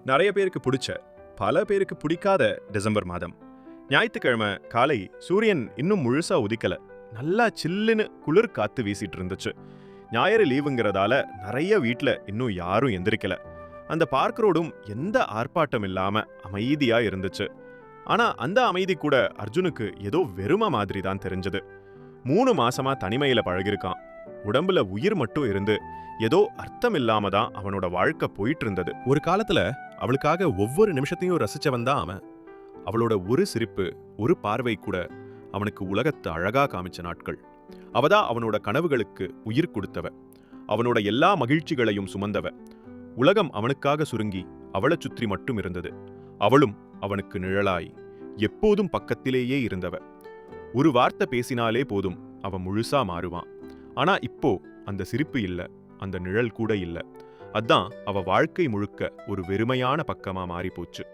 நிறைய பேருக்கு பிடிச்ச, பல பேருக்கு பிடிக்காத டிசம்பர் மாதம். ஞாயிற்றுக்கிழமை காலை சூரியன் இன்னும் முழுசா உதிக்கல. நல்லா சில்லுன்னு குளிர் காத்து வீசிட்டு இருந்துச்சு. ஞாயிறு லீவுங்கிறதால நிறைய வீட்ல இன்னும் யாரும் எந்திரிக்கல. அந்த பார்க் ரோடும் எந்த ஆர்ப்பாட்டம் இல்லாம அமைதியா இருந்துச்சு. ஆனா அந்த அமைதி கூட அர்ஜுனுக்கு ஏதோ வெறுமை மாதிரி தான் தெரிஞ்சது. 3 மாசமா தனிமையில பழகிருக்கான். உடம்புல உயிர் மட்டும் இருந்து ஏதோ அர்த்தம் இல்லாம தான் அவனோட வாழ்க்கை போயிட்டு இருந்தது. ஒரு காலத்துல அவளுக்காக ஒவ்வொரு நிமிஷத்தையும் ரசிச்சவன் தான் அவன். அவளோட ஒரு சிரிப்பு, ஒரு பார்வை கூட அவனுக்கு உலகத்தை அழகா காமிச்ச நாட்கள். அவதான் அவனோட கனவுகளுக்கு உயிர் கொடுத்தவ. அவனோட எல்லா மகிழ்ச்சிகளையும் சுமந்தவ. உலகம் அவனுக்காக சுருங்கி அவளைச் சுற்றி மட்டும் இருந்தது. அவளும் அவனுக்கு நிழலாய் எப்போதும் பக்கத்திலேயே இருந்தவ. ஒரு வார்த்தை பேசினாலே போதும் அவன் முழுசா மாறுவான். ஆனா இப்போ அந்த சிரிப்பு இல்ல, அந்த நிழல் கூட இல்ல. அதான் அவ வாழ்க்கை முழுக்க ஒரு வெறுமையான பக்கமா மாறி போச்சு.